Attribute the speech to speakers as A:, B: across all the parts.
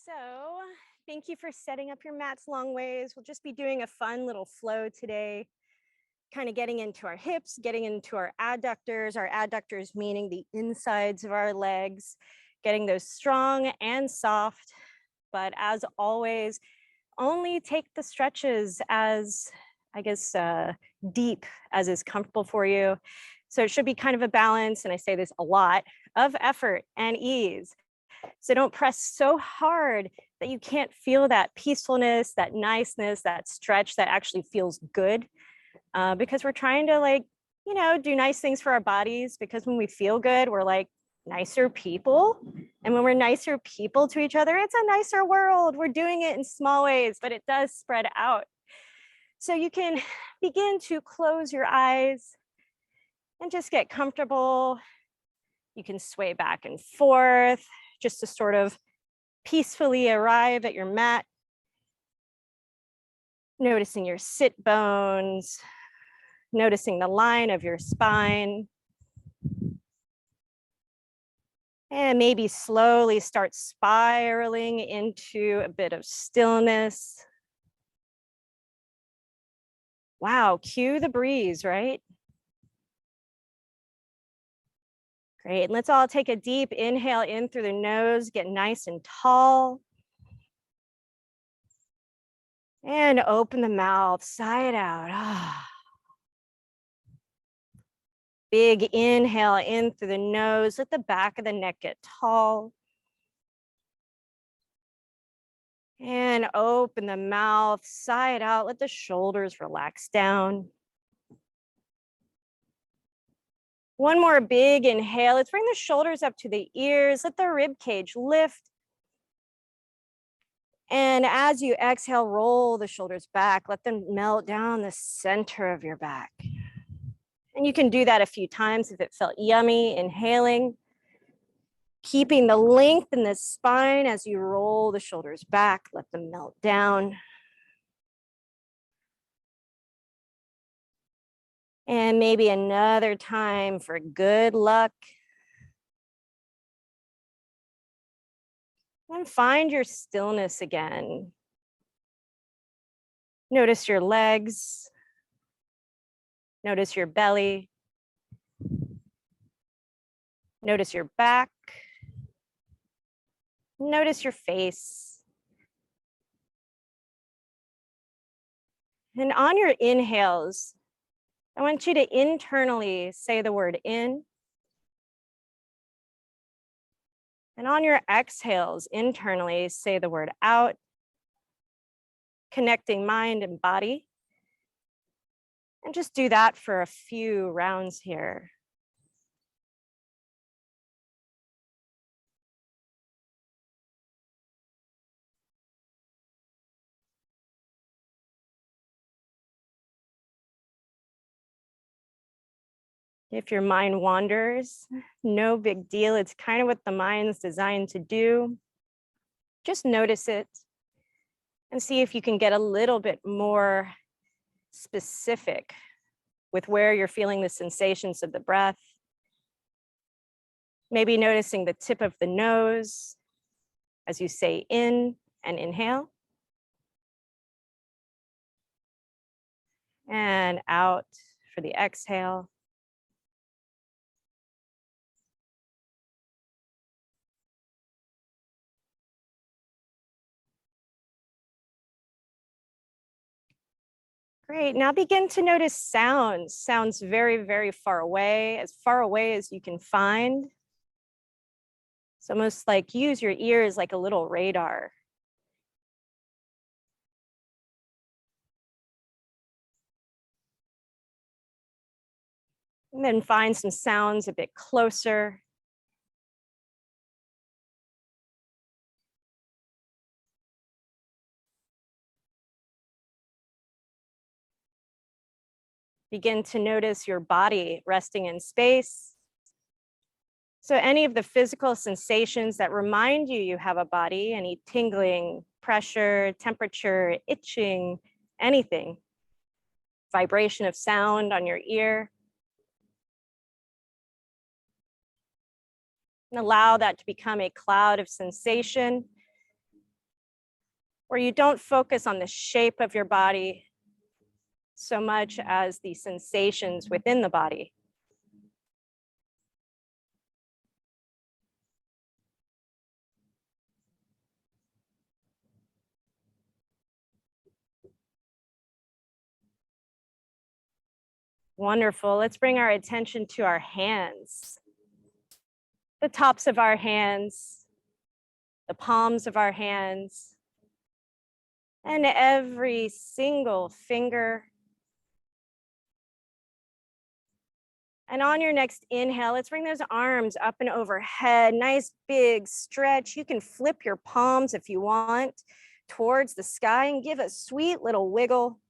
A: So thank you for setting up your mats long ways. We'll just be doing a fun little flow today, kind of getting into our hips, getting into our adductors meaning the insides of our legs, getting those strong and soft. But as always, only take the stretches as, deep as is comfortable for you. So it should be kind of a balance, and I say this a lot, of effort and ease. So don't press so hard that you can't feel that peacefulness, that niceness, that stretch that actually feels good. Because we're trying to do nice things for our bodies, because when we feel good, we're like nicer people. And when we're nicer people to each other, it's a nicer world. We're doing it in small ways, but it does spread out. So you can begin to close your eyes and just get comfortable. You can sway back and forth just to sort of peacefully arrive at your mat. Noticing your sit bones, noticing the line of your spine. And maybe slowly start spiraling into a bit of stillness. Wow, cue the breeze, right? Great, and let's all take a deep inhale in through the nose, get nice and tall. And open the mouth, sigh it out. Big inhale in through the nose, let the back of the neck get tall. And open the mouth, sigh it out, let the shoulders relax down. One more big inhale. Let's bring the shoulders up to the ears. Let the rib cage lift. And as you exhale, roll the shoulders back. Let them melt down the center of your back. And you can do that a few times if it felt yummy, inhaling. Keeping the length in the spine as you roll the shoulders back. Let them melt down. And maybe another time for good luck. And find your stillness again. Notice your legs. Notice your belly. Notice your back. Notice your face. And on your inhales, I want you to internally say the word in. And on your exhales, internally say the word out, connecting mind and body. And just do that for a few rounds here. If your mind wanders, no big deal. It's kind of what the mind's designed to do. Just notice it and see if you can get a little bit more specific with where you're feeling the sensations of the breath. Maybe noticing the tip of the nose as you say in and inhale. And out for the exhale. Great, now begin to notice sounds. Sounds very, very far away as you can find. It's almost like use your ears like a little radar. And then find some sounds a bit closer. Begin to notice your body resting in space. So any of the physical sensations that remind you you have a body, any tingling, pressure, temperature, itching, anything, vibration of sound on your ear. And allow that to become a cloud of sensation. where you don't focus on the shape of your body so much as the sensations within the body. Wonderful. Let's bring our attention to our hands, the tops of our hands, the palms of our hands, and every single finger. And on your next inhale, let's bring those arms up and overhead. Nice big stretch. You can flip your palms if you want towards the sky and give a sweet little wiggle.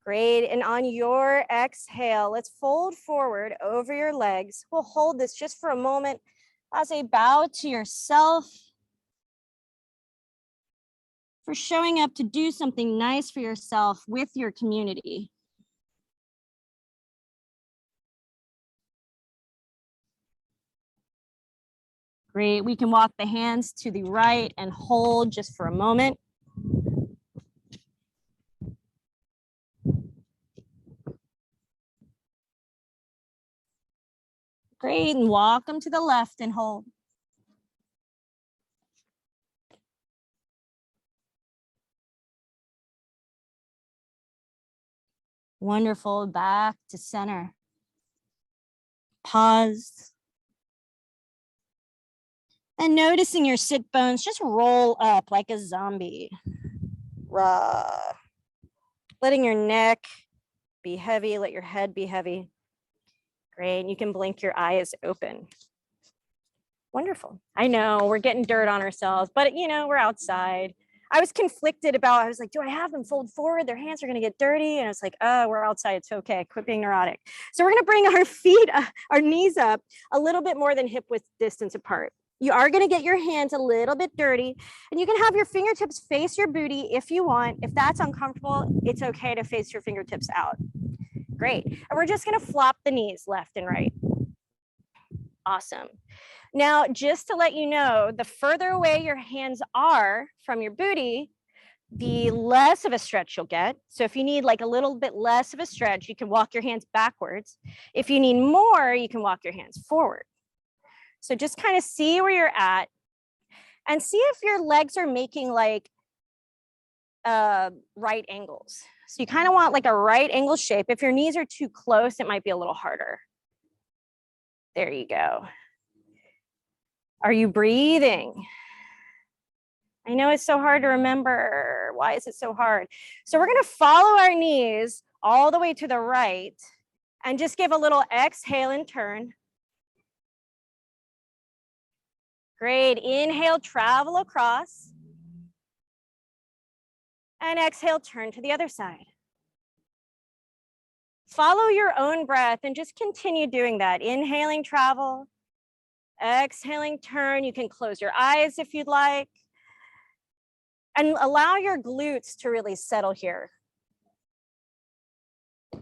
A: Great. And on your exhale, let's fold forward over your legs. We'll hold this just for a moment as a bow to yourself for showing up to do something nice for yourself with your community. Great. We can walk the hands to the right and hold just for a moment. Great. And walk them to the left and hold. Wonderful. Back to center. Pause. And noticing your sit bones just roll up like a zombie. Rah. Letting your neck be heavy, let your head be heavy. Great, you can blink your eyes open. Wonderful. I know we're getting dirt on ourselves, but you know, we're outside. I was conflicted about, I was like, do I have them fold forward? Their hands are gonna get dirty. And I was like, oh, we're outside, it's okay, quit being neurotic. So we're gonna bring our feet, our knees up a little bit more than hip width distance apart. You are gonna get your hands a little bit dirty, and you can have your fingertips face your booty if you want. If that's uncomfortable, it's okay to face your fingertips out. Great, and we're just gonna flop the knees left and right. Awesome. Now, just to let you know, the further away your hands are from your booty, the less of a stretch you'll get. So if you need like a little bit less of a stretch, you can walk your hands backwards. If you need more, you can walk your hands forward. So just kind of see where you're at and see if your legs are making like right angles. So you kind of want like a right angle shape. If your knees are too close, it might be a little harder. There you go. Are you breathing? I know it's so hard to remember. Why is it so hard? So we're going to follow our knees all the way to the right and just give a little exhale and turn. Great. Inhale, travel across. And exhale, turn to the other side. Follow your own breath and just continue doing that. Inhaling, travel. Exhaling, turn. You can close your eyes if you'd like. And allow your glutes to really settle here. I'm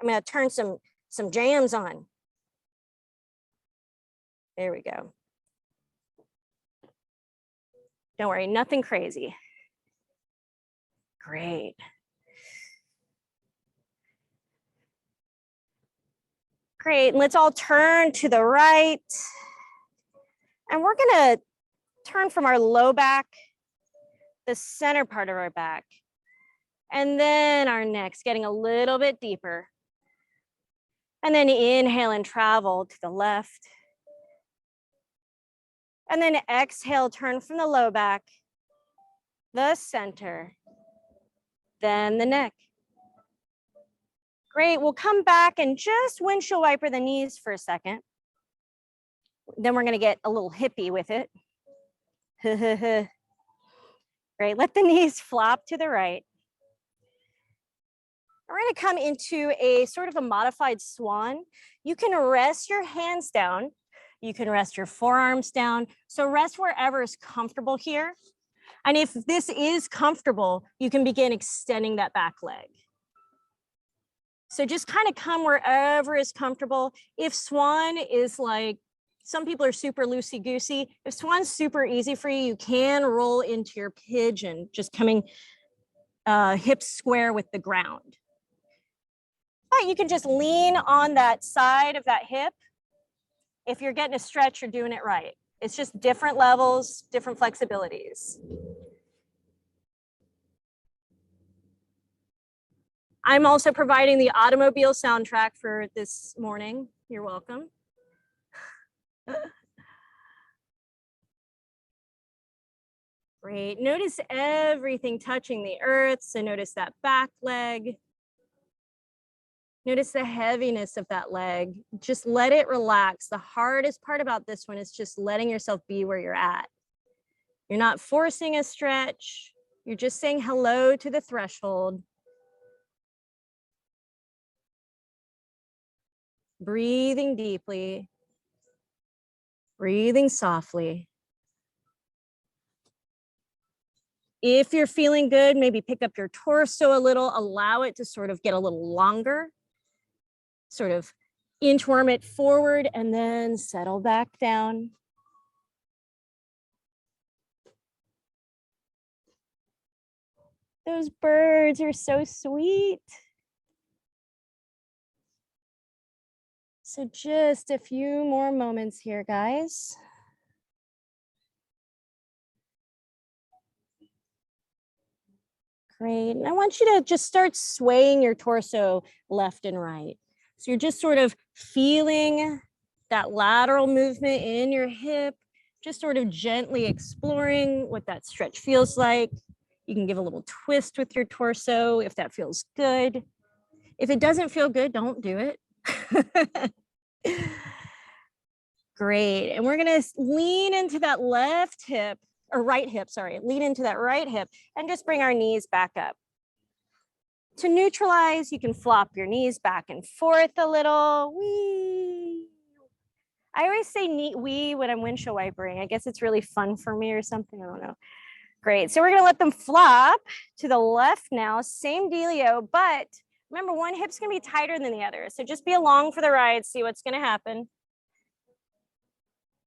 A: going to turn some jams on. There we go. Don't worry, nothing crazy. Great. Great, and let's all turn to the right. And we're gonna turn from our low back, the center part of our back, and then our necks, getting a little bit deeper. And then inhale and travel to the left. And then exhale, turn from the low back, the center, then the neck. Great, we'll come back and just windshield wiper the knees for a second. Then we're gonna get a little hippie with it. Great, let the knees flop to the right. We're gonna come into a sort of a modified swan. You can rest your hands down. You can rest your forearms down. So rest wherever is comfortable here. And if this is comfortable, you can begin extending that back leg. So just kind of come wherever is comfortable. If swan is like Some people are super loosey-goosey. If swan's super easy for you, you can roll into your pigeon, just coming hips square with the ground. But you can just lean on that side of that hip. If you're getting a stretch, you're doing it right. It's just different levels, different flexibilities. I'm also providing the automobile soundtrack for this morning. You're welcome. Great. Notice everything touching the earth. So notice that back leg. Notice the heaviness of that leg. Just let it relax. The hardest part about this one is just letting yourself be where you're at. You're not forcing a stretch. You're just saying hello to the threshold. Breathing deeply. Breathing softly. If you're feeling good, maybe pick up your torso a little, allow it to sort of get a little longer. Sort of inchworm it forward and then settle back down. Those birds are so sweet. So just a few more moments here, guys. Great. And I want you to just start swaying your torso left and right. So you're just sort of feeling that lateral movement in your hip, just sort of gently exploring what that stretch feels like. You can give a little twist with your torso if that feels good. If it doesn't feel good, don't do it. Great. And we're going to lean into that left hip, or right hip, sorry, lean into that right hip and just bring our knees back up. To neutralize, you can flop your knees back and forth a little. Wee. I always say wee when I'm windshield wipering. I guess it's really fun for me or something. I don't know. Great. So we're going to let them flop to the left now. Same dealio, but remember, one hip's going to be tighter than the other. So just be along for the ride, see what's going to happen.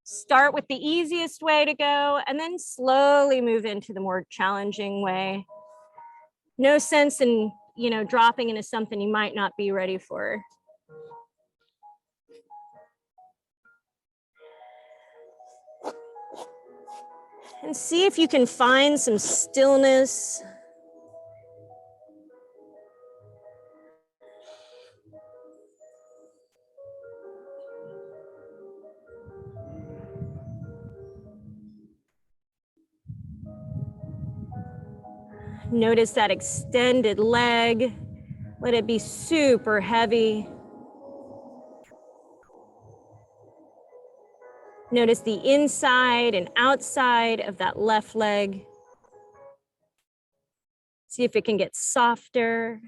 A: Start with the easiest way to go and then slowly move into the more challenging way. No sense in, dropping into something you might not be ready for. And see if you can find some stillness. Notice that extended leg. Let it be super heavy. Notice the inside and outside of that left leg. See if it can get softer.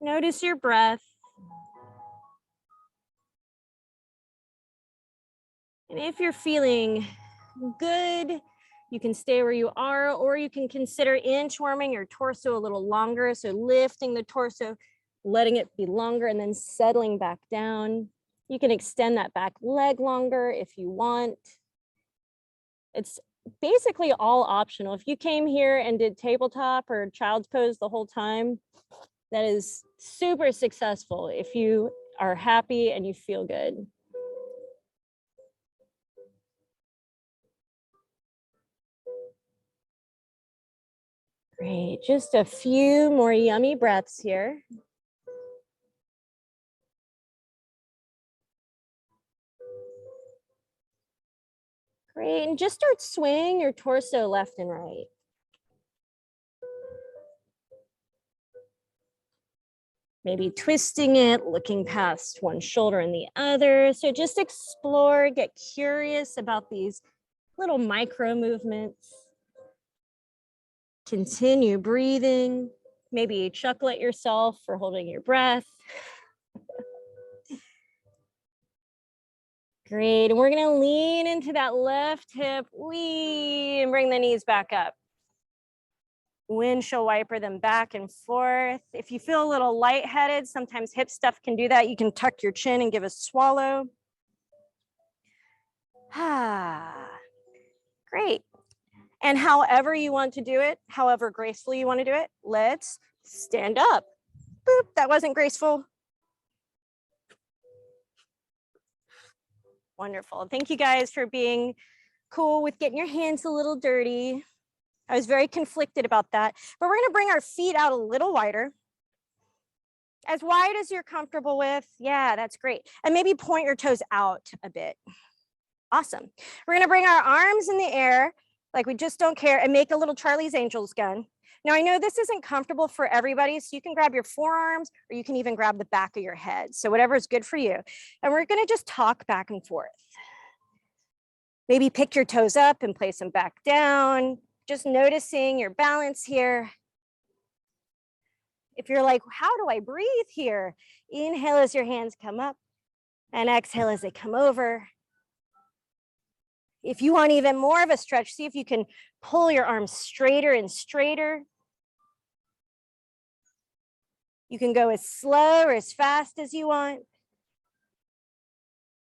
A: Notice your breath. And if you're feeling good, you can stay where you are, or you can consider inchworming your torso a little longer. So lifting the torso, letting it be longer, and then settling back down. You can extend that back leg longer if you want. It's basically all optional. If you came here and did tabletop or child's pose the whole time, that is super successful if you are happy and you feel good. Great, just a few more yummy breaths here. Great, and just start swaying your torso left and right. Maybe twisting it, looking past one shoulder and the other. So just explore, get curious about these little micro movements. Continue breathing. Maybe chuckle at yourself for holding your breath. Great, and we're gonna lean into that left hip, and bring the knees back up. Windshield wiper them back and forth. If you feel a little lightheaded, sometimes hip stuff can do that. You can tuck your chin and give a swallow. Great. And however you want to do it, however graceful you want to do it, let's stand up. Boop, that wasn't graceful. Wonderful. Thank you guys for being cool with getting your hands a little dirty. I was very conflicted about that, but we're going to bring our feet out a little wider. As wide as you're comfortable with. Yeah, that's great. And maybe point your toes out a bit. Awesome. We're going to bring our arms in the air like we just don't care and make a little Charlie's Angels gun. Now, I know this isn't comfortable for everybody, so you can grab your forearms or you can even grab the back of your head. So whatever is good for you. And we're going to just talk back and forth. Maybe pick your toes up and place them back down. Just noticing your balance here. If you're like, how do I breathe here? Inhale as your hands come up and exhale as they come over. If you want even more of a stretch, see if you can pull your arms straighter and straighter. You can go as slow or as fast as you want.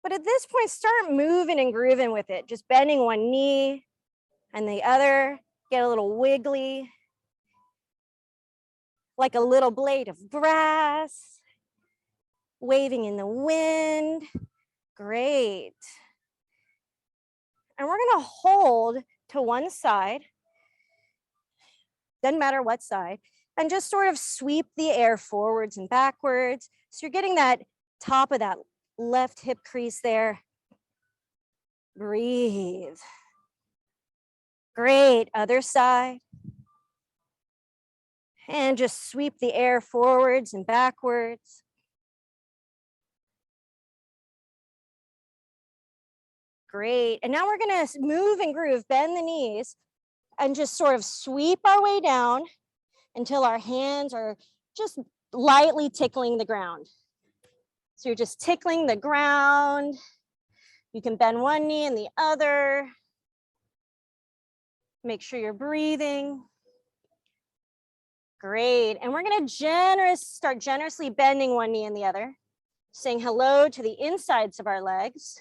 A: But at this point, start moving and grooving with it. Just bending one knee and the other. Get a little wiggly. Like a little blade of grass. Waving in the wind. Great. And we're going to hold to one side. Doesn't matter what side. And just sort of sweep the air forwards and backwards. So you're getting that top of that left hip crease there. Breathe. Great. Other side. And just sweep the air forwards and backwards. Great. And now we're going to move and groove, bend the knees, and just sort of sweep our way down until our hands are just lightly tickling the ground. So you're just tickling the ground. You can bend one knee and the other. Make sure you're breathing. Great. And we're going to start generously bending one knee and the other, saying hello to the insides of our legs.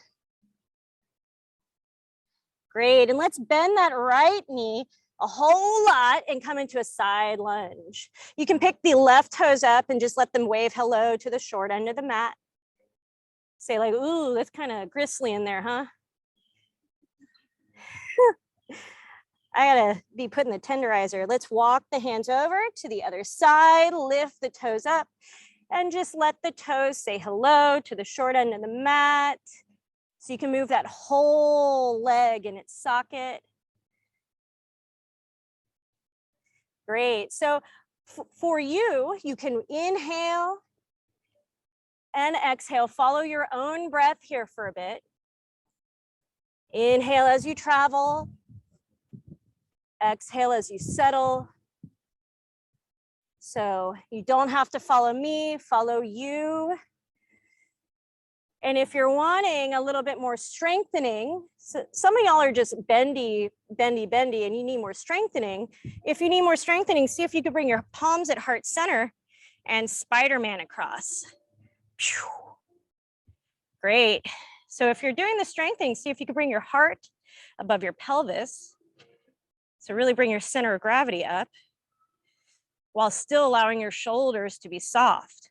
A: Great, and let's bend that right knee a whole lot and come into a side lunge. You can pick the left toes up and just let them wave hello to the short end of the mat. Say like, ooh, that's kind of gristly in there, huh? I gotta be putting the tenderizer. Let's walk the hands over to the other side, lift the toes up, and just let the toes say hello to the short end of the mat. So you can move that whole leg in its socket. Great. So for you, you can inhale and exhale. Follow your own breath here for a bit. Inhale as you travel. Exhale as you settle. So you don't have to follow me, follow you. And if you're wanting a little bit more strengthening, so some of y'all are just bendy, and you need more strengthening. If you need more strengthening, see if you could bring your palms at heart center and Spider-Man across. Great. So if you're doing the strengthening, see if you could bring your heart above your pelvis. So really bring your center of gravity up while still allowing your shoulders to be soft.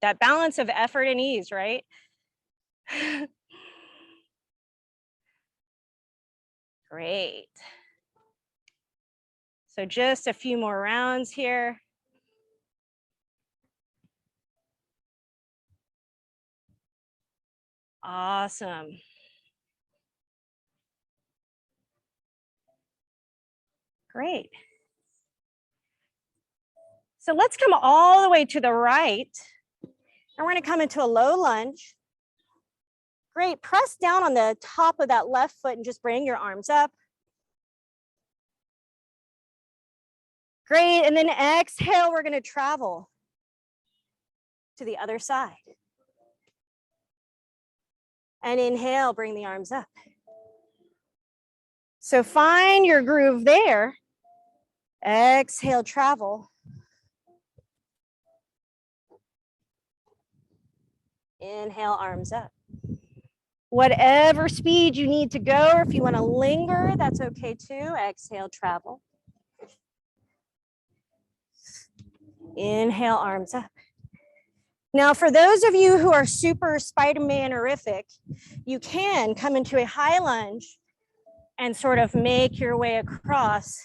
A: That balance of effort and ease, right? Great. So just a few more rounds here. Awesome. Great. So let's come all the way to the right. And we're going to come into a low lunge. Great. Press down on the top of that left foot and just bring your arms up. Great. And then exhale, we're going to travel to the other side. And inhale, bring the arms up. So find your groove there Exhale, travel. Inhale, arms up. Whatever speed you need to go, or if you want to linger, that's okay too. Exhale, travel. Inhale, arms up. Now, for those of you who are super Spider-Man-orific, you can come into a high lunge and sort of make your way across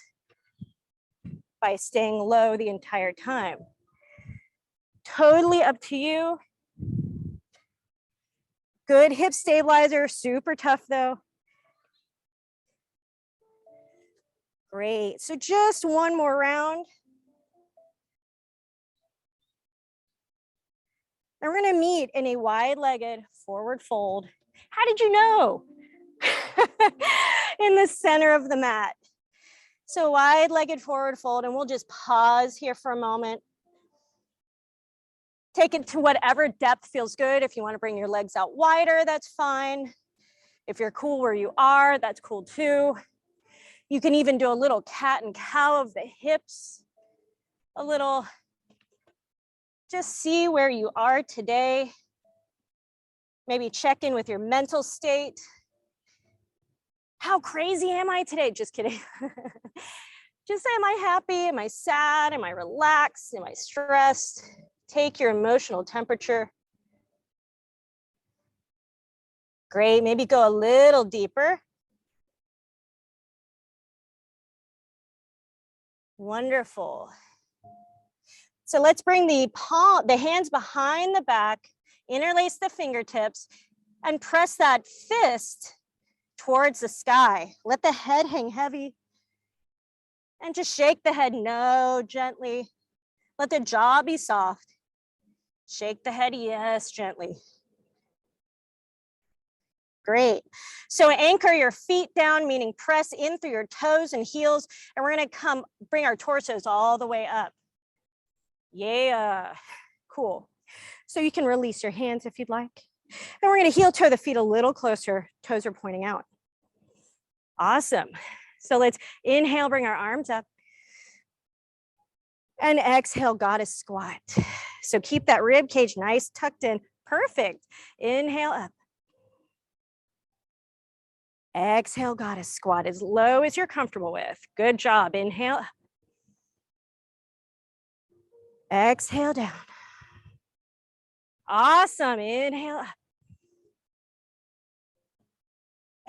A: by staying low the entire time. Totally up to you. Good hip stabilizer, super tough though. Great, so just one more round. And we're gonna meet in a wide-legged forward fold. How did you know? In the center of the mat. So wide-legged forward fold, and we'll just pause here for a moment. Take it to whatever depth feels good. If you want to bring your legs out wider, that's fine. If you're cool where you are, that's cool too. You can even do a little cat and cow of the hips. A little, just see where you are today. Maybe check in with your mental state. How crazy am I today? Just kidding. Just say, am I happy? Am I sad? Am I relaxed? Am I stressed? Take your emotional temperature. Great, maybe go a little deeper. Wonderful. So let's bring the hands behind the back, interlace the fingertips, and press that fist towards the sky. Let the head hang heavy. And just shake the head no, gently. Let the jaw be soft. Shake the head, yes, gently. Great. So anchor your feet down, meaning press in through your toes and heels, and we're gonna bring our torsos all the way up. Yeah, cool. So you can release your hands if you'd like. And we're gonna heel toe the feet a little closer, toes are pointing out. Awesome. So let's inhale, bring our arms up. And exhale, goddess squat. So keep that rib cage nice, tucked in. Perfect. Inhale up. Exhale, goddess squat as low as you're comfortable with. Good job. Inhale up. Exhale down. Awesome. Inhale up.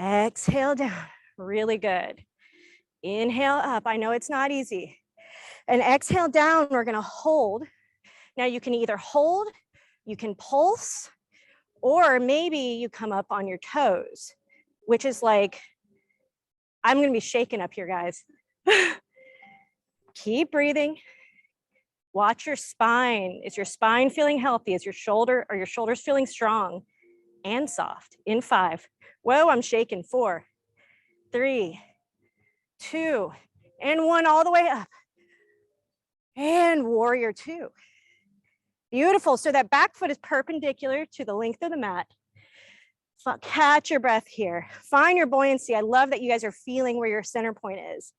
A: Exhale down. Really good. Inhale up. I know it's not easy. And exhale down, we're going to hold. Now you can either hold, you can pulse, or maybe you come up on your toes, which is like, I'm going to be shaking up here, guys. Keep breathing. Watch your spine. Is your spine feeling healthy? Is your shoulders feeling strong and soft? In 5. Whoa, I'm shaking. 4, 3, 2, and 1, all the way up. And warrior 2. Beautiful. So that back foot is perpendicular to the length of the mat. So catch your breath here. Find your buoyancy. I love that you guys are feeling where your center point is.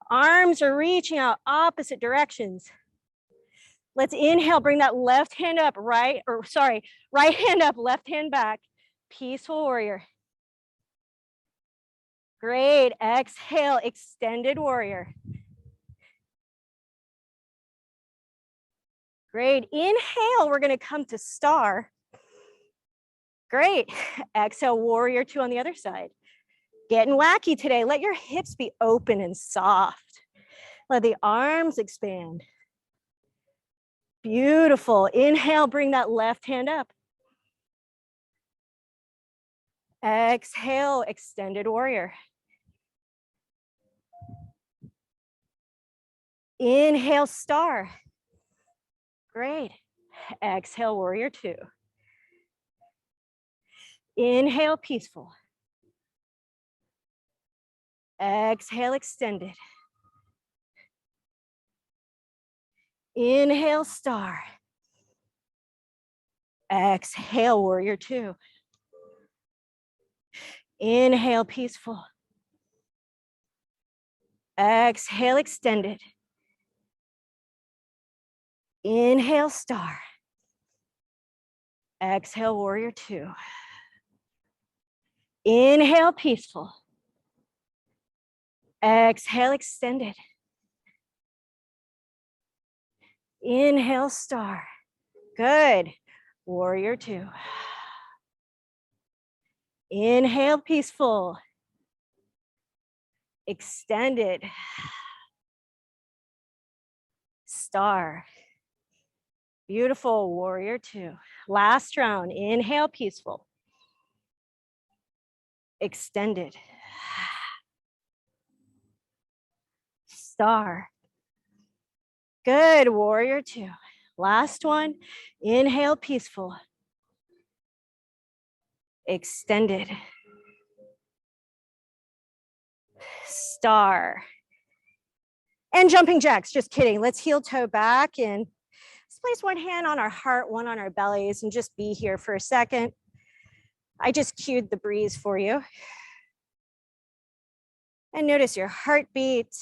A: Arms are reaching out opposite directions. Let's inhale, bring that left hand up, right hand up, left hand back. Peaceful warrior. Great. Exhale, extended warrior. Great. Inhale, we're going to come to star. Great. Exhale, warrior 2 on the other side. Getting wacky today. Let your hips be open and soft. Let the arms expand. Beautiful. Inhale, bring that left hand up. Exhale, extended warrior. Inhale, star. Great. Exhale, warrior 2. Inhale, peaceful. Exhale, extended. Inhale, star. Exhale, warrior 2. Inhale, peaceful. Exhale, extended. Inhale, star. Exhale, warrior two. Inhale, peaceful. Exhale, extended. Inhale, star. Good. Warrior two. Inhale, peaceful. Extended. Star. Beautiful, warrior two. Last round, inhale, peaceful. Extended. Star. Good, warrior two. Last one, inhale, peaceful. Extended. Star. And jumping jacks, just kidding. Let's heel toe back and let's place one hand on our heart, one on our bellies, and just be here for a second. I just cued the breeze for you. And notice your heartbeat,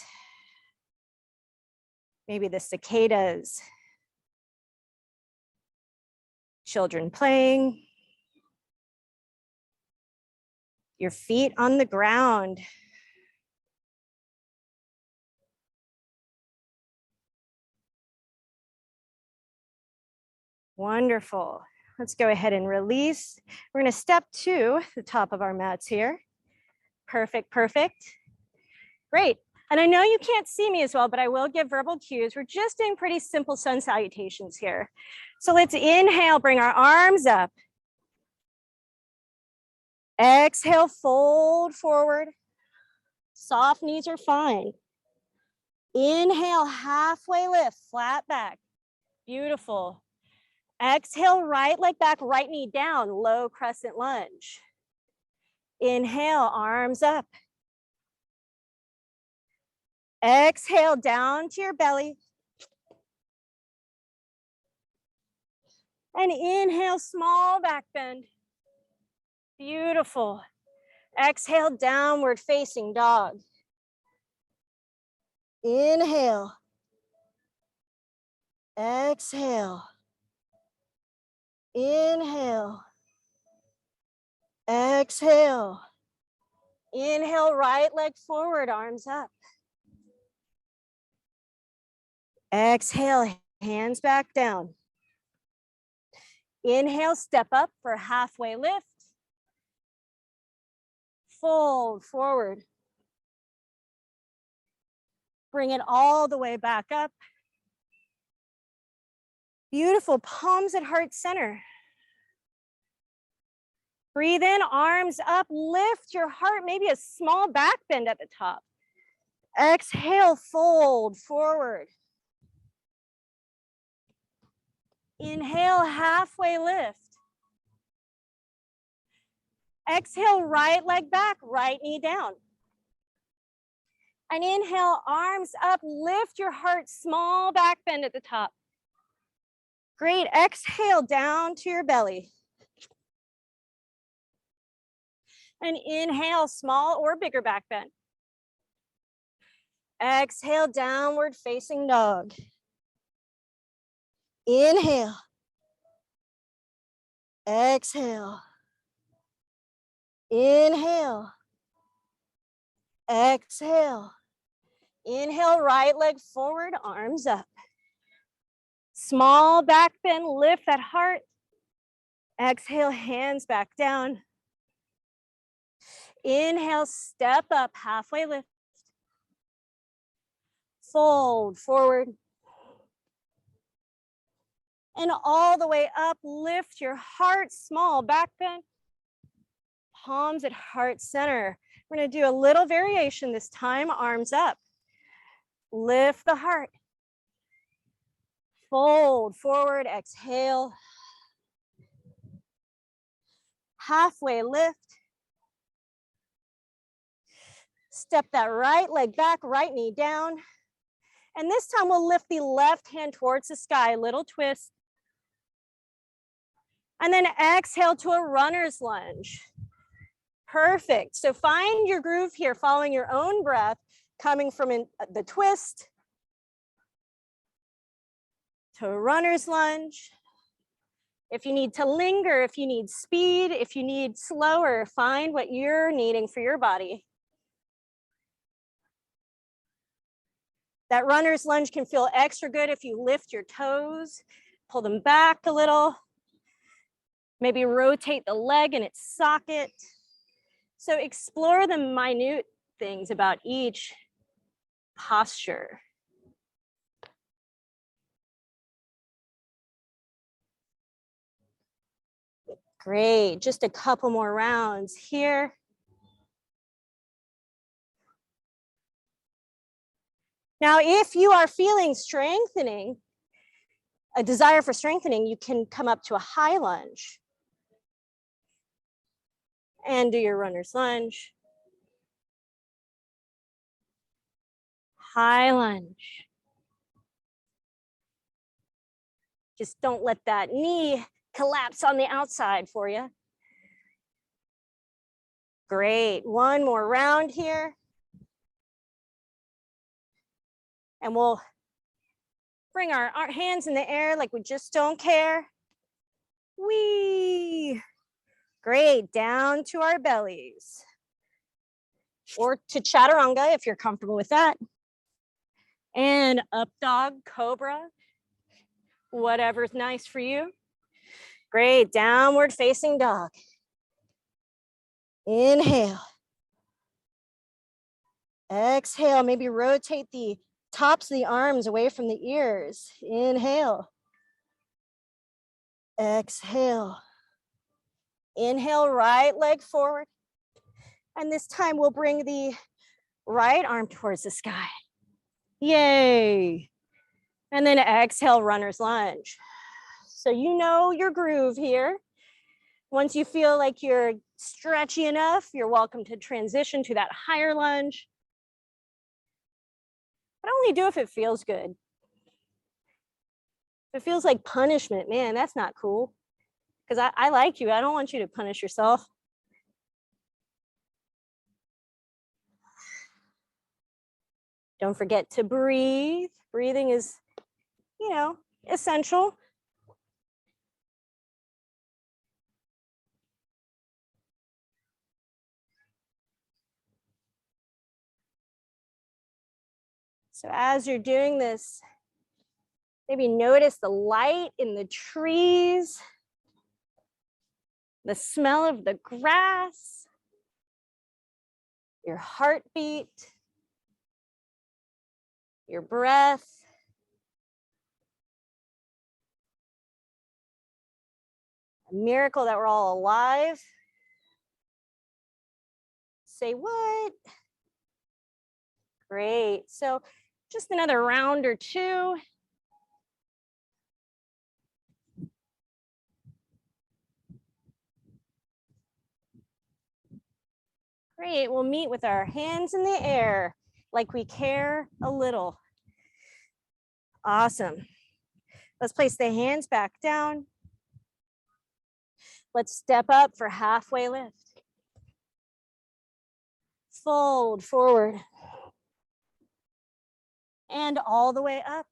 A: maybe the cicadas, children playing, your feet on the ground. Wonderful. Let's go ahead and release. We're going to step to the top of our mats here. Perfect, perfect. Great. And I know you can't see me as well, but I will give verbal cues. We're just doing pretty simple sun salutations here. So let's inhale, bring our arms up. Exhale, fold forward. Soft knees are fine. Inhale, halfway lift, flat back. Beautiful. Exhale, right leg back, right knee down, low crescent lunge. Inhale, arms up. Exhale, down to your belly. And inhale, small back bend. Beautiful. Exhale, downward facing dog. Inhale. Exhale. Inhale. Exhale. Inhale, right leg forward, arms up. Exhale, hands back down. Inhale, step up for halfway lift. Fold forward. Bring it all the way back up. Beautiful, palms at heart center. Breathe in, arms up, lift your heart, maybe a small back bend at the top. Exhale, fold forward. Inhale, halfway lift. Exhale, right leg back, right knee down. And inhale, arms up, lift your heart, small back bend at the top. Great, exhale down to your belly. And inhale, small or bigger back bend. Exhale, downward facing dog. Inhale. Exhale. Inhale. Exhale. Inhale, right leg forward, arms up. Small back bend, lift that heart. Exhale, hands back down. Inhale, step up, halfway lift. Fold forward. And all the way up, lift your heart, small back bend. Palms at heart center. We're gonna do a little variation this time, arms up. Lift the heart. Fold forward, exhale. Halfway lift. Step that right leg back, right knee down. And this time we'll lift the left hand towards the sky, little twist. And then exhale to a runner's lunge. Perfect. So find your groove here, following your own breath, coming from the twist to a runner's lunge. If you need to linger, if you need speed, if you need slower, find what you're needing for your body. That runner's lunge can feel extra good if you lift your toes, pull them back a little, maybe rotate the leg in its socket. So explore the minute things about each posture. Great, just a couple more rounds here. Now, if you are feeling strengthening, a desire for strengthening, you can come up to a high lunge and do your runner's lunge. High lunge. Just don't let that knee collapse on the outside for you. Great, one more round here. And we'll bring our hands in the air like we just don't care. Whee! Great, down to our bellies. Or to chaturanga if you're comfortable with that. And up dog, cobra, whatever's nice for you. Great, downward facing dog. Inhale. Exhale, maybe rotate the tops of the arms away from the ears. Inhale. Exhale. Inhale, right leg forward. And this time we'll bring the right arm towards the sky. Yay. And then exhale, runner's lunge. So you know your groove here. Once you feel like you're stretchy enough, you're welcome to transition to that higher lunge. But only do if it feels good. If it feels like punishment, man, that's not cool. Because I like you. I don't want you to punish yourself. Don't forget to breathe. Breathing is, essential. So as you're doing this, maybe notice the light in the trees, the smell of the grass, your heartbeat, your breath. A miracle that we're all alive. Say what? Great. So just another round or two. Great, we'll meet with our hands in the air like we care a little. Awesome. Let's place the hands back down. Let's step up for halfway lift. Fold forward. And all the way up.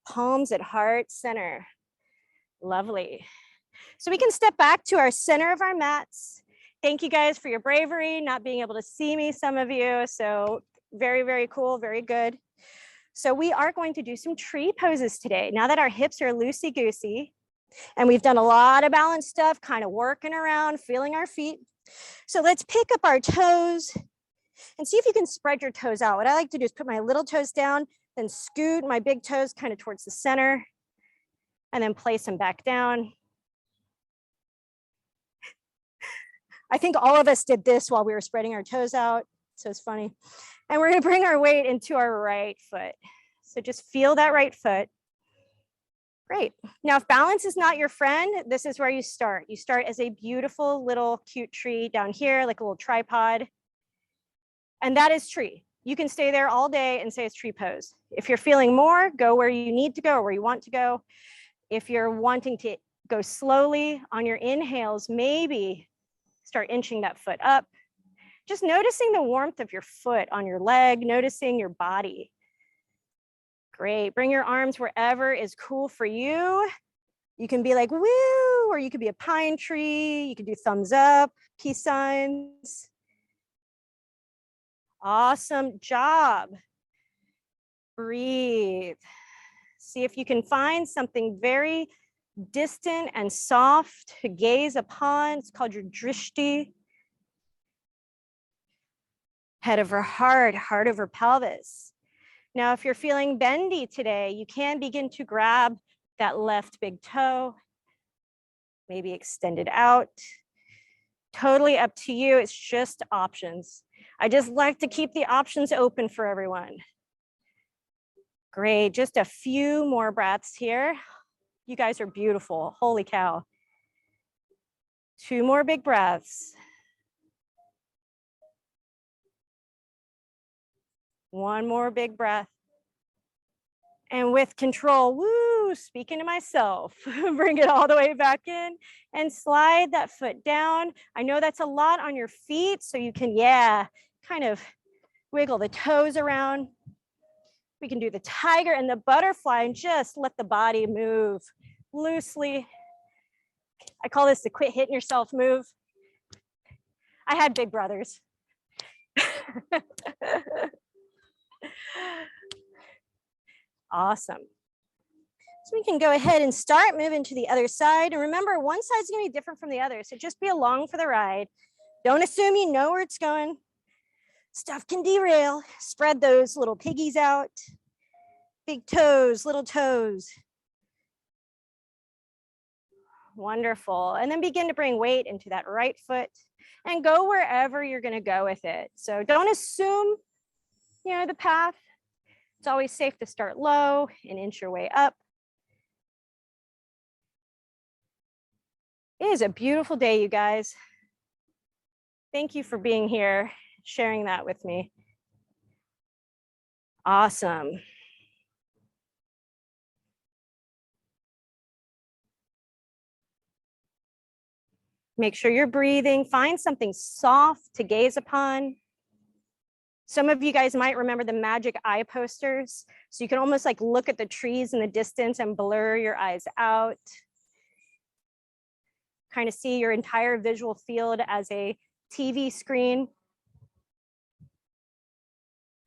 A: Palms at heart center. Lovely. So we can step back to our center of our mats. Thank you guys for your bravery, not being able to see me, some of you. So very, very cool, very good. So we are going to do some tree poses today. Now that our hips are loosey-goosey, and we've done a lot of balance stuff, kind of working around, feeling our feet. So let's pick up our toes and see if you can spread your toes out. What I like to do is put my little toes down, then scoot my big toes kind of towards the center, and then place them back down. I think all of us did this while we were spreading our toes out, so it's funny. And we're gonna bring our weight into our right foot. So just feel that right foot. Great. Now, if balance is not your friend, this is where you start. You start as a beautiful little cute tree down here, like a little tripod. And that is tree. You can stay there all day and say it's tree pose. If you're feeling more, go where you need to go or where you want to go. If you're wanting to go slowly on your inhales, maybe start inching that foot up. Just noticing the warmth of your foot on your leg, noticing your body. Great. Bring your arms wherever is cool for you. You can be like, woo, or you could be a pine tree. You can do thumbs up, peace signs. Awesome job. Breathe. See if you can find something very distant and soft to gaze upon. It's called your drishti. Head over heart, heart over pelvis. Now, if you're feeling bendy today, you can begin to grab that left big toe, maybe extend it out. Totally up to you. It's just options. I just like to keep the options open for everyone. Great. Just a few more breaths here. You guys are beautiful. Holy cow. 2 more big breaths. 1 more big breath. And with control, woo, speaking to myself, bring it all the way back in and slide that foot down. I know that's a lot on your feet, so you can, kind of wiggle the toes around. We can do the tiger and the butterfly and just let the body move loosely. I call this the quit hitting yourself move. I had big brothers. Awesome. So we can go ahead and start moving to the other side. And remember, one side's gonna be different from the other. So just be along for the ride. Don't assume you know where it's going. Stuff can derail. Spread those little piggies out. Big toes, little toes. Wonderful. And then begin to bring weight into that right foot and go wherever you're gonna go with it. So don't assume, the path. It's always safe to start low and inch your way up. It is a beautiful day, you guys. Thank you for being here, sharing that with me. Awesome. Make sure you're breathing. Find something soft to gaze upon. Some of you guys might remember the magic eye posters. So you can almost like look at the trees in the distance and blur your eyes out. Kind of see your entire visual field as a TV screen.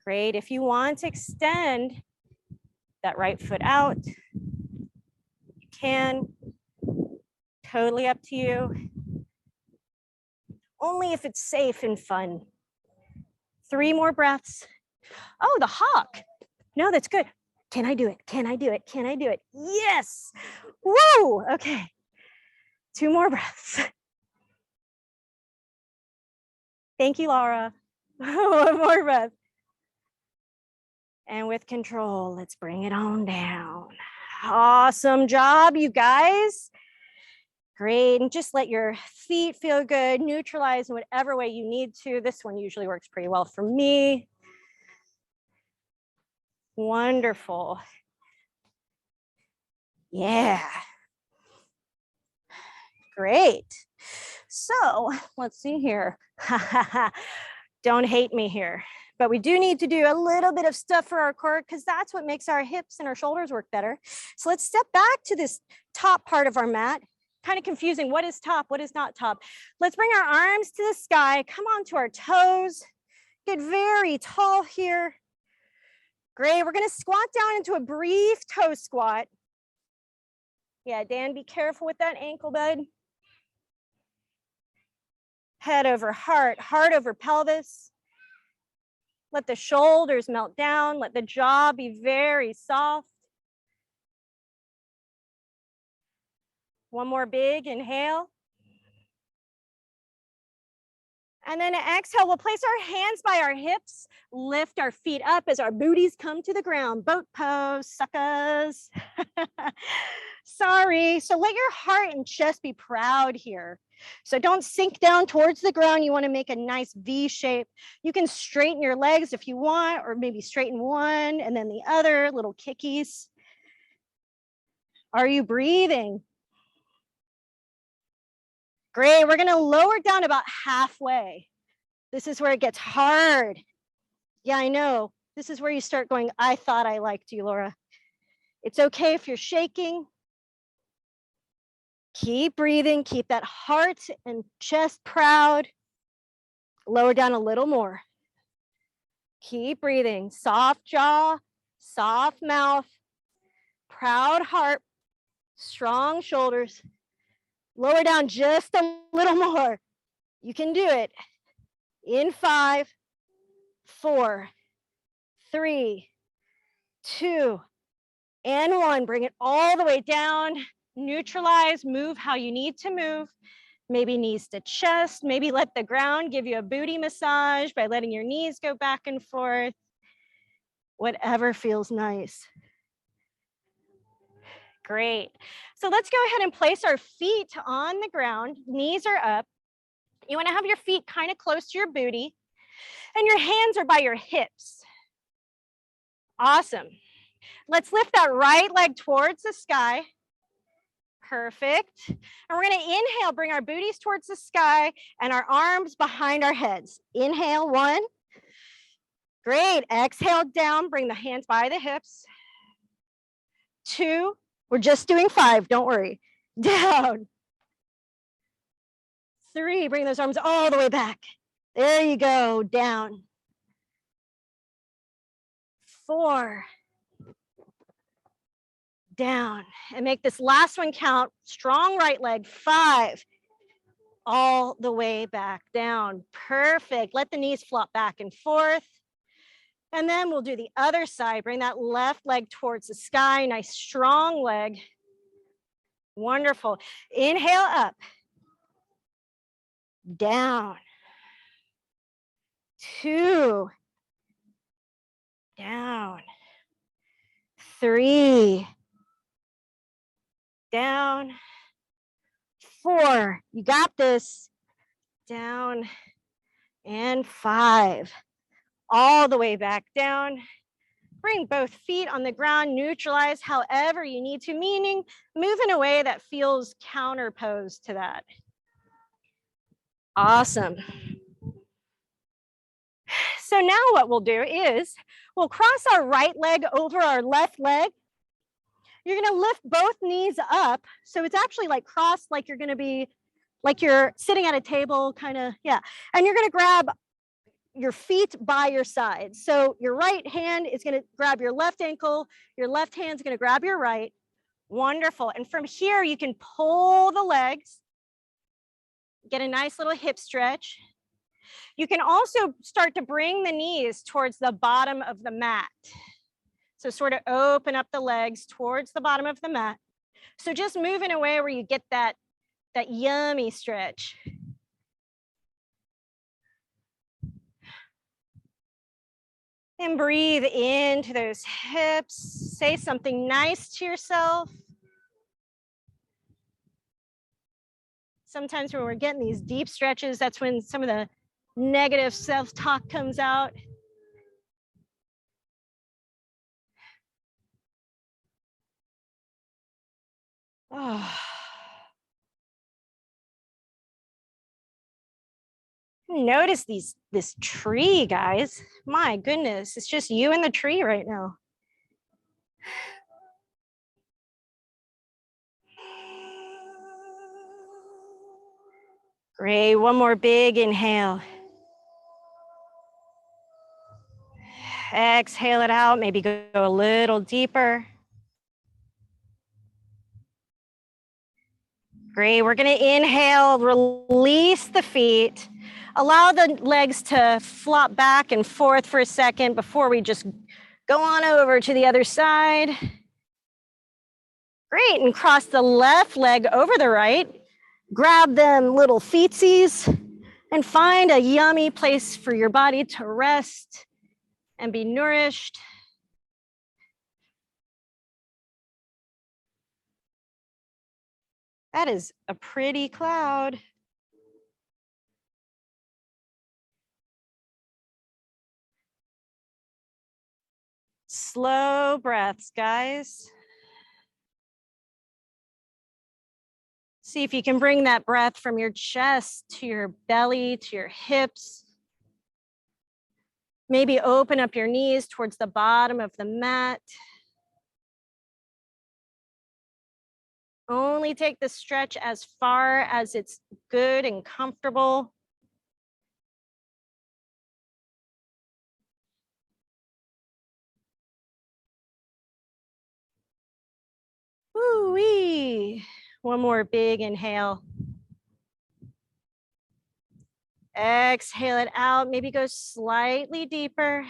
A: Great. If you want to extend that right foot out, you can. Totally up to you. Only if it's safe and fun. 3 more breaths. Oh, the hawk. No, that's good. Can I do it? Can I do it? Can I do it? Yes. Woo. Okay. 2 more breaths. Thank you, Laura. 1 more breath. And with control, let's bring it on down. Awesome job, you guys. Great. And just let your feet feel good, neutralize in whatever way you need to. This one usually works pretty well for me. Wonderful. Yeah. Great. So let's see here. Don't hate me here, but we do need to do a little bit of stuff for our core because that's what makes our hips and our shoulders work better. So let's step back to this top part of our mat. Kind of confusing. What is top? What is not top? Let's bring our arms to the sky. Come on to our toes. Get very tall here. Great. We're going to squat down into a brief toe squat. Yeah, Dan, be careful with that ankle, bud. Head over heart, heart over pelvis. Let the shoulders melt down. Let the jaw be very soft. 1 more big inhale. And then exhale, we'll place our hands by our hips, lift our feet up as our booties come to the ground. Boat pose, suckers. Sorry. So let your heart and chest be proud here. So don't sink down towards the ground. You want to make a nice V shape. You can straighten your legs if you want, or maybe straighten one and then the other, little kickies. Are you breathing? Great. We're going to lower down about halfway. This is where it gets hard. Yeah, I know. This is where you start going, I thought I liked you, Laura. It's okay if you're shaking. Keep breathing, keep that heart and chest proud. Lower down a little more. Keep breathing, soft jaw, soft mouth, proud heart, strong shoulders. Lower down just a little more. You can do it. In 5, 4, 3, 2, and 1. Bring it all the way down. Neutralize, move how you need to move. Maybe knees to chest. Maybe let the ground give you a booty massage by letting your knees go back and forth. Whatever feels nice. Great. So let's go ahead and place our feet on the ground. Knees are up. You want to have your feet kind of close to your booty, and your hands are by your hips. Awesome. Let's lift that right leg towards the sky. Perfect. And we're going to inhale, bring our booties towards the sky and our arms behind our heads. Inhale, 1. Great. Exhale down, bring the hands by the hips. 2. We're just doing 5, don't worry. Down. 3, bring those arms all the way back. There you go, down. 4, down. And make this last one count. Strong right leg, 5, all the way back down. Perfect. Let the knees flop back and forth. And then we'll do the other side. Bring that left leg towards the sky. Nice strong leg. Wonderful. Inhale up. Down. 2. Down. 3. Down. 4. You got this. Down. And 5. All the way back down. Bring both feet on the ground, neutralize however you need to, meaning move in a way that feels counterposed to that. Awesome. So now what we'll do is we'll cross our right leg over our left leg. You're going to lift both knees up. So it's actually like crossed, like you're going to be, like you're sitting at a table, kind of, yeah. And you're going to grab your feet by your side. So your right hand is going to grab your left ankle. Your left hand's going to grab your right. Wonderful. And from here, you can pull the legs, get a nice little hip stretch. You can also start to bring the knees towards the bottom of the mat. So sort of open up the legs towards the bottom of the mat. So just move in a way where you get that yummy stretch. And breathe into those hips. Say something nice to yourself. Sometimes when we're getting these deep stretches, that's when some of the negative self-talk comes out. Oh. Notice this tree, guys. My goodness, it's just you and the tree right now. Great, one more big inhale. Exhale it out, maybe go a little deeper. Great, we're gonna inhale, release the feet. Allow the legs to flop back and forth for a second before we just go on over to the other side. Great, and cross the left leg over the right. Grab them little feetsies and find a yummy place for your body to rest and be nourished. That is a pretty cloud. Slow breaths, guys. See if you can bring that breath from your chest to your belly, to your hips. Maybe open up your knees towards the bottom of the mat. Only take the stretch as far as it's good and comfortable. Woo-wee. One more big inhale. Exhale it out. Maybe go slightly deeper.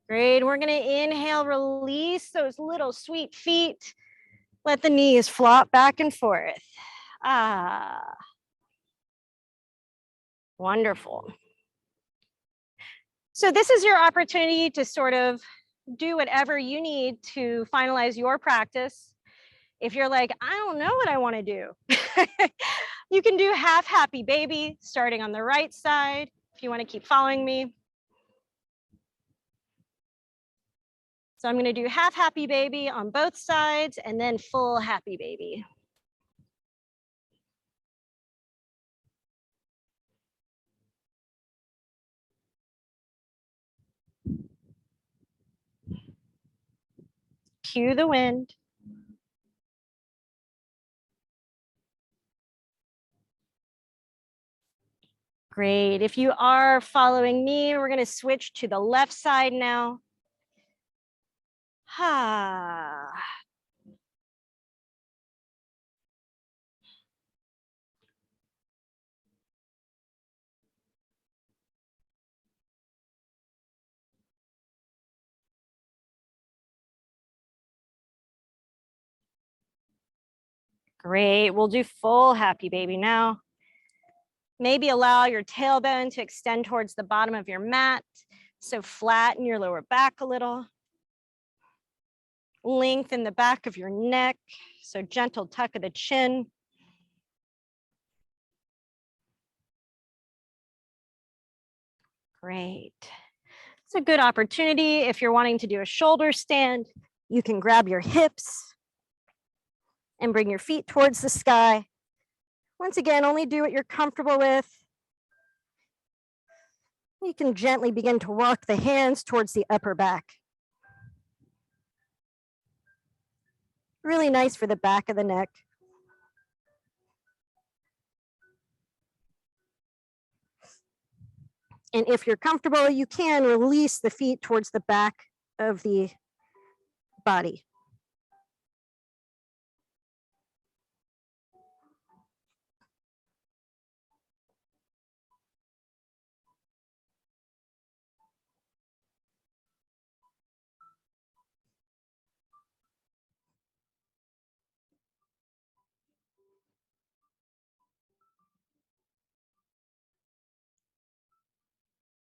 A: Great. We're going to inhale, release those little sweet feet. Let the knees flop back and forth. Ah, wonderful. So this is your opportunity to sort of do whatever you need to finalize your practice. If you're like, I don't know what I want to do, you can do half happy baby, starting on the right side, if you want to keep following me. So I'm going to do half happy baby on both sides and then full happy baby. Cue the wind. Great. If you are following me, we're going to switch to the left side now. Ha. Great. We'll do full happy baby now. Maybe allow your tailbone to extend towards the bottom of your mat. So flatten your lower back a little. Lengthen the back of your neck. So gentle tuck of the chin. Great. It's a good opportunity. If you're wanting to do a shoulder stand, you can grab your hips and bring your feet towards the sky. Once again, only do what you're comfortable with. You can gently begin to walk the hands towards the upper back. Really nice for the back of the neck. And if you're comfortable, you can release the feet towards the back of the body.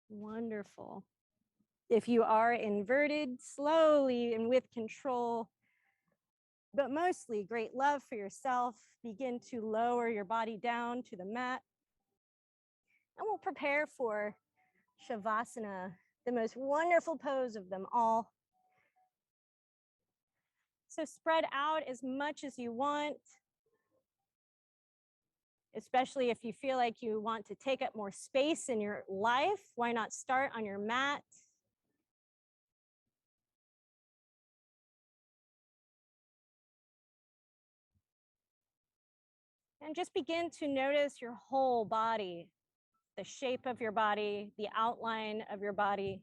A: Wonderful. If you are inverted, slowly and with control, but mostly great love for yourself, begin to lower your body down to the mat. And we'll prepare for Shavasana, the most wonderful pose of them all. So spread out as much as you want, especially if you feel like you want to take up more space in your life. Why not start on your mat? And just begin to notice your whole body, the shape of your body, the outline of your body.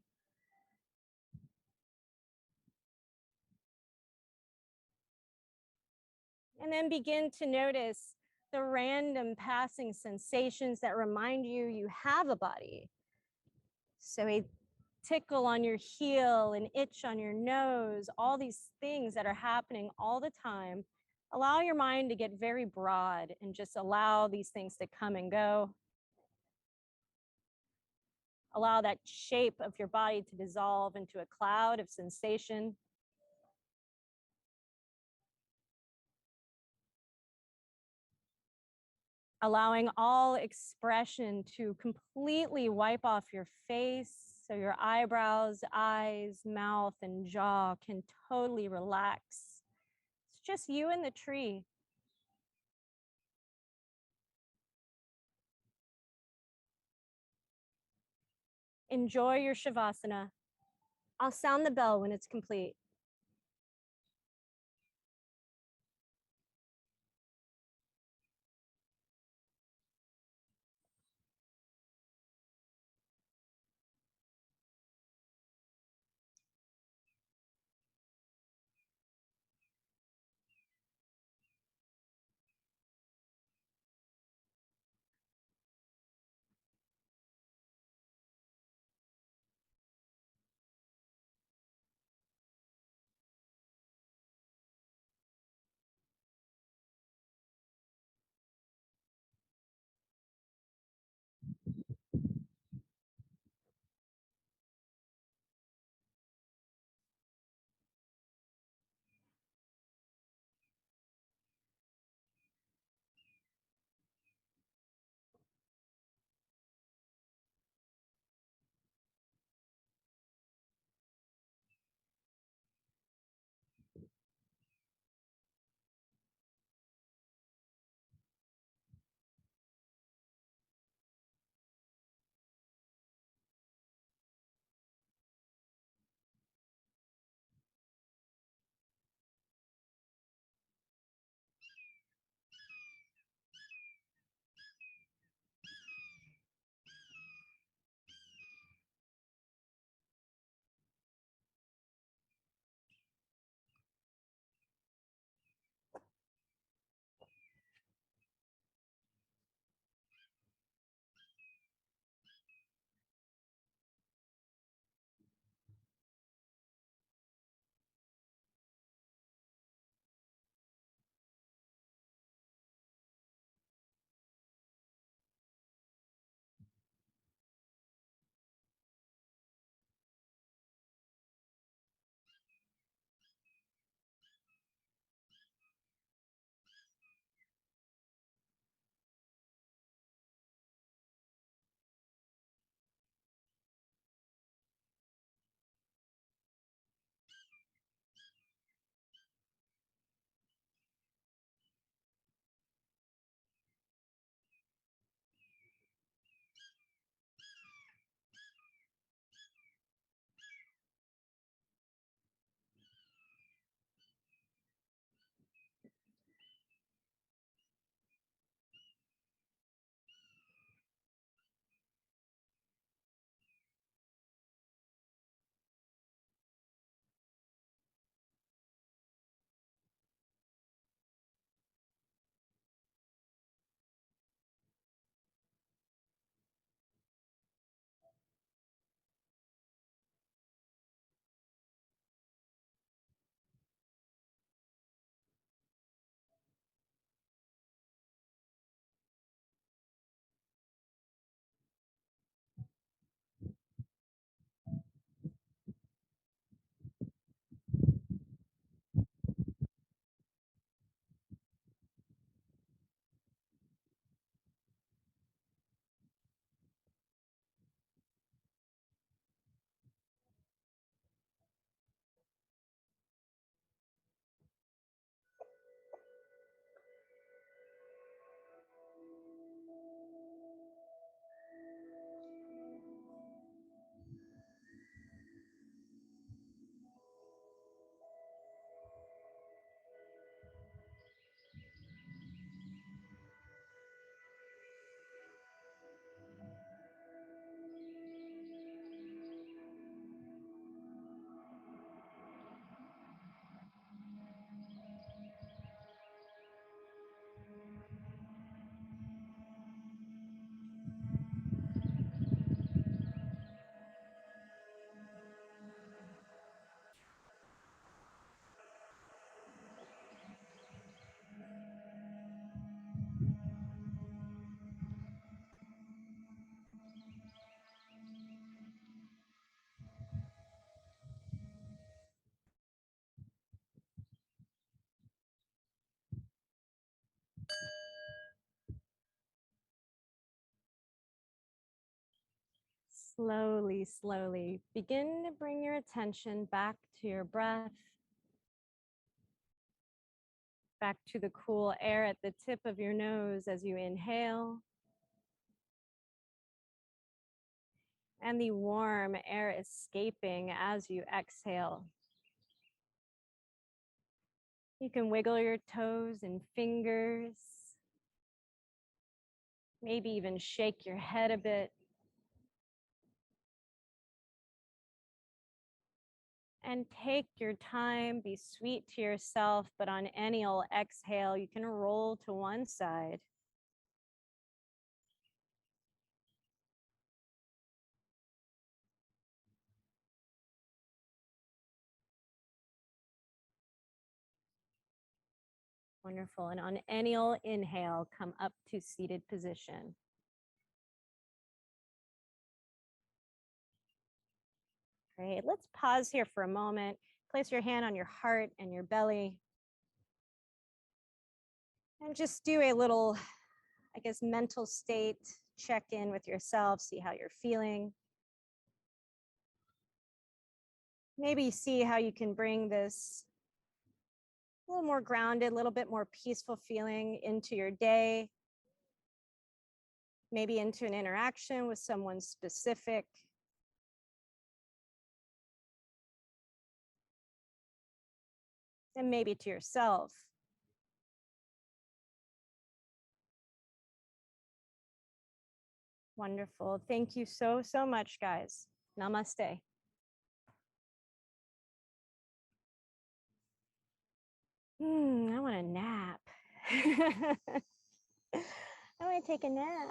A: And then begin to notice the random passing sensations that remind you you have a body. So a tickle on your heel, an itch on your nose, all these things that are happening all the time. Allow your mind to get very broad and just allow these things to come and go. Allow that shape of your body to dissolve into a cloud of sensation. Allowing all expression to completely wipe off your face. So your eyebrows, eyes, mouth, and jaw can totally relax. It's just you and the tree. Enjoy your Shavasana. I'll sound the bell when it's complete. Slowly, slowly begin to bring your attention back to your breath, back to the cool air at the tip of your nose as you inhale, and the warm air escaping as you exhale. You can wiggle your toes and fingers, maybe even shake your head a bit. And take your time, be sweet to yourself, but on any old exhale, you can roll to one side. Wonderful. And on any old inhale, come up to seated position. Great. Let's pause here for a moment. Place your hand on your heart and your belly. And just do a little, I guess, mental state check in with yourself, see how you're feeling. Maybe see how you can bring this a little more grounded, a little bit more peaceful feeling into your day. Maybe into an interaction with someone specific. And maybe to yourself. Wonderful. Thank you so, so much, guys. Namaste. I want a nap. I want to take a nap.